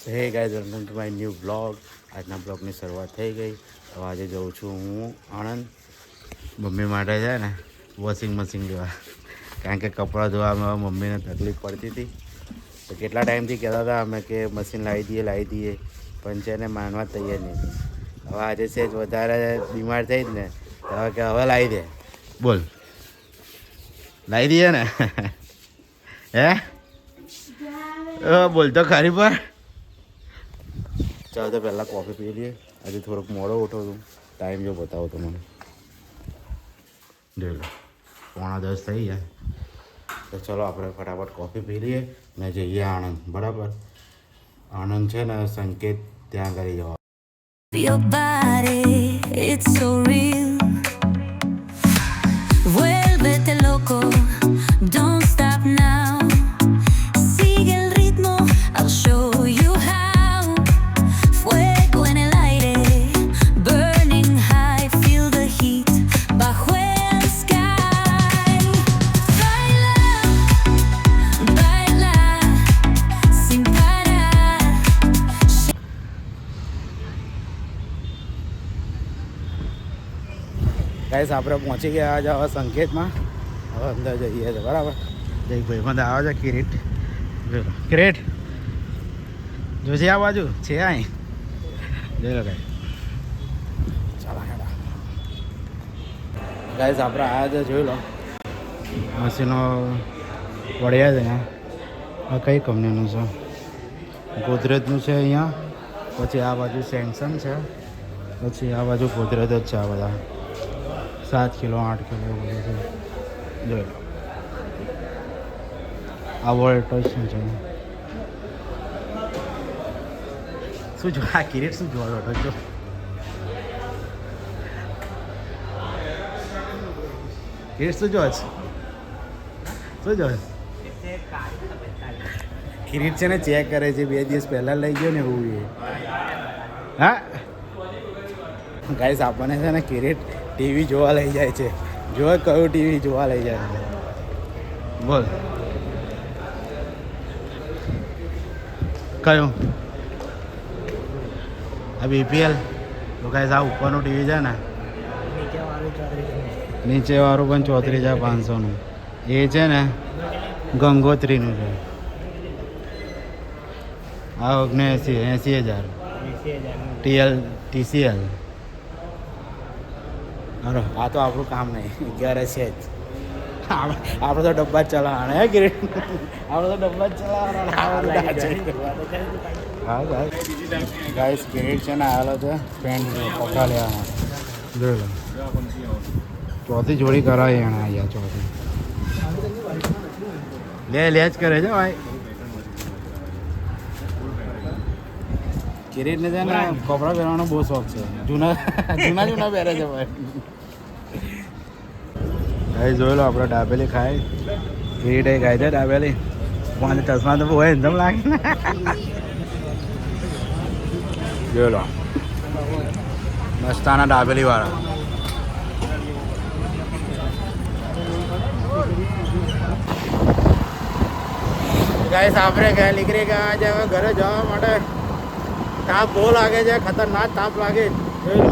Hey guys, welcome to my new blog. આજના બ્લોગની શરૂઆત થઈ ગઈ. તો આજે જઉં છું હું આણંદ મમ્મી માટે છે ને વોશિંગ મશીન લેવા, કારણ કે કપડાં ધોવામાં મમ્મીને તકલીફ પડતી હતી. તો કેટલા ટાઈમથી કહેતા હતા અમે કે મશીન લાવી દઈએ પણ છે ને માનવા તૈયાર નહીં. હવે આજે છે જ વધારે બીમાર થઈ જ ને હવે કે હવે લાવી દે. બોલ, લાવી દઈએ ને? હે બોલ તો ખરી પર. ચાલો તો પહેલાં કોફી પી લઈએ. આજે થોડોક મોડો ઉઠો છું, ટાઈમ જો બતાવો તો મને. જોઈ લો 9:45 થઈ જાય. તો ચલો આપણે ફટાફટ કોફી પી લઈએ ને જઈએ આણંદ. બરાબર, આણંદ છે ને સંકેત ત્યાં કરી જવા. Your body, it's so real. Vuélvete loco, don't stop now. Sigue el ritmo, I'll show you how. Fuego en el aire, burning high, feel the heat bajo el sky. Baila, baila, sin parar. Guys, આપણે પહોંચી ગયા આજે હવે સંકેતમાં. હવે અંદર જઈએ છે. બરાબર, જઈ ભાઈબંધ આવે છે કિરીટ. કિરીટ જોજે આ બાજુ છે અહીં. જોઈ લો ગાઈસ. ચાલો હેડા ગાઈસ, આપણે આવ્યા છે. જોઈ લો મશીનો પડ્યા છે ને. આ કઈ કંપનીનું છે? ગોદરેજનું છે અહીંયા. પછી આ બાજુ સેમસંગ છે. પછી આ બાજુ ગોદરેજ જ છે. આ બધા 7 કિલો 8 કિલો એવું બધું છે. જોઈ લો આ વોલ્ટેજ શું છે? શું જો આ કિરીટ શું જોવા બેઠો છો? કિરીટ શું જોવા છે? શું જોવા? કિરીટ છે ને ચેક કરે છે. 2 દિવસ પહેલાં લઈ ગયો ને એવું એ. હા ગાઈસ, આપણને છે ને કિરીટ ટીવી જોવા લઈ જાય છે. જો કયું ટીવી જોવા લઈ જાય છે? બોલ કયું? આ બીપીએલ. તો ગાઈસ, આ ઉપરનું ટીવી છે ને, નીચેવાળું પણ 34,500નું. એ છે ને ગંગોત્રીનું છે. આ 80,000 TCL. અરે આ તો આપણું કામ નહીં. 11 છે જ. આપણે તો ડબ્બા જ ચલાવવાના. હે કિરીટ, આપણે તો ડબ્બા જ ચલાવવાના. હા ગાઈસ, કિરીટ છે ને આવેલો છે પેન્ટ કપડા લેવાના. જોઈ લો ચોથી જોડી કરાવી એને. અહીંયા ચોથી લે જ કરે છે ભાઈ. કિરીટને છે ને કપડાં પહેરવાનો બહુ શોખ છે. જૂના પહેરે છે ભાઈ. ભાઈ જોઈ લો, આપણે ડાબેલી ખાય. કિરીટે ખાય છે ડાબેલી. મને ચશ્મા તો હોય એકદમ લાગે ને. જોઈ લો મસ્તાના ડાબેલી વાળા. ગાઈસ, આપણે ગયા નીકળી ગયા છે હવે ઘરે જવા માટે. તાપ બહુ લાગે છે, ખતરનાક તાપ લાગે. જોઈ લો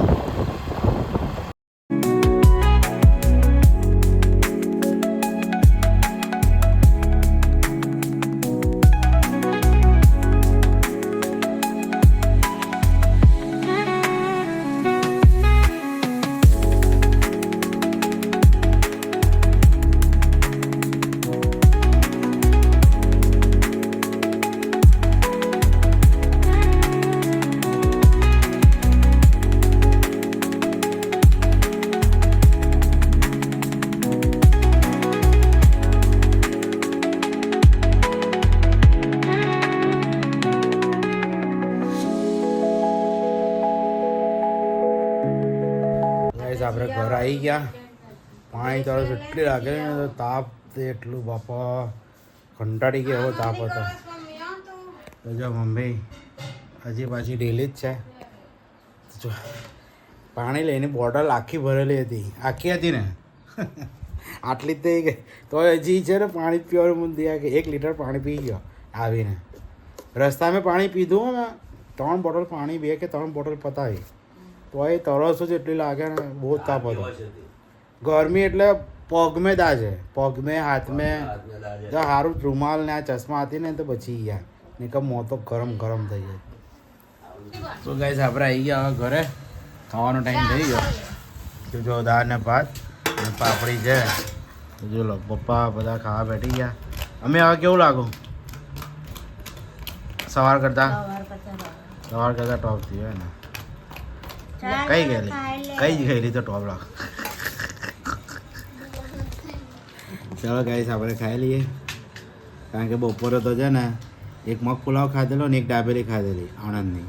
આપણે ઘર આવી ગયા. પાણી તરસ એટલી લાગે ને, તો તાપ એટલું બાપા કંટાળી ગયા. એવો તાપ હતો. તો જો મમ્મી હજી પાછી ડેલી જ છે. જો પાણી લઈને બોટલ આખી ભરેલી હતી. આખી હતી ને આટલી જ થઈ ગઈ. તો હજી છે ને પાણી પીવાનું મન થયા કે 1 લીટર પાણી પી ગયો આવીને. રસ્તામાં પાણી પીધું ને 3 બોટલ પાણી 2 કે 3 બોટલ પતાવી તો એ તરસ જ એટલી લાગે ને બહુ તાપ હતો ગરમી એટલે પગમે દાજે પગમે હાથમે જો સારું રૂમાલ ને આ ચશ્મા હતી ને તો બચી ગયા નહીં કે મોં તો ગરમ ગરમ થઈ જાય તો ગાઈસ આપણે આવી ગયા હવે ઘરે ખાવાનો ટાઈમ થઈ ગયો તો જો દાળ ને ભાત અને પાપડી છે તો જો લો પપ્પા બધા ખાવા બેઠી ગયા અમે હવે કેવું લાગુ સવાર કરતા ટોપ થયું હોય ને કઈ ગયેલી તો ટોપ લાગ ચાલો ગાઈસ આપણે ખાઈ લઈએ કારણ કે બપોરે તો છે ને એક મગ પુલાવ ખાધેલો ને એક ડાબેલી ખાધેલી આણંદની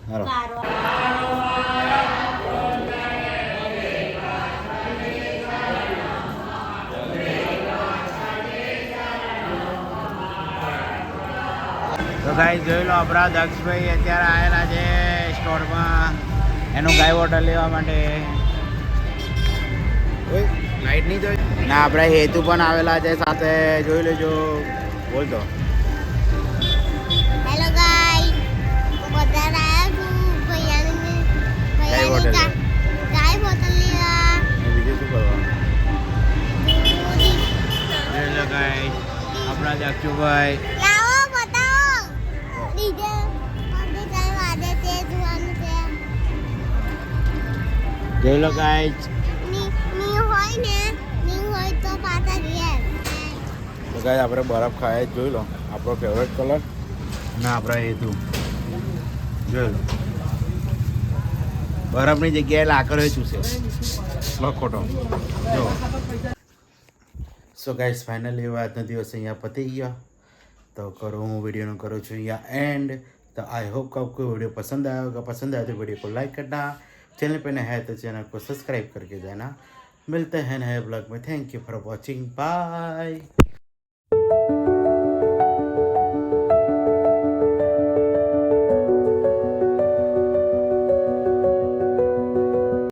ચાલો તો ગાઈસ જોઈ લો આપણા દક્ષભાઈ અત્યારે આવેલા છે સ્ટોરમાં એનું ગાય વોટર લેવા માટે લાઈટ નહીં જોઈ ના આપણે હેતુ પણ આવેલા છે સાથે જોઈ લેજો બોલતો હેલો ગાઈસ બધા આયા છું ગાય બોટલ ગાય બોટલ લેવા બીજું શું કરવાનું હેલો ગાઈસ આપણા દક્ષુભાઈ લાવો બતાવો ડીજે મને ગાય વાદે તે જોવાનું છે જોઈ લો ગાઈસ ની હોય ને ની હોય તો પાછા ગયા તો ગાઈસ આપણે બરફ ખાય જોઈ લો આપણો ફેવરેટ કલર અને આપણા હેતુ જોઈ લો બરફની જગ્યાએ લાકડો ચૂસે લખોટો જો સો ગાઈસ ફાઇનલી આજનો દિવસ અહીંયા પતી ગયો તો હું વિડીયોનો કરું છું અહીંયા एंड तो आई होप कि आपको वीडियो पसंद आया होगा पसंद आया तो वीडियो को लाइक करना चैनल पे नया है तो चैनल को सब्सक्राइब करके जाना मिलते हैं नए ब्लॉग में thank you for watching bye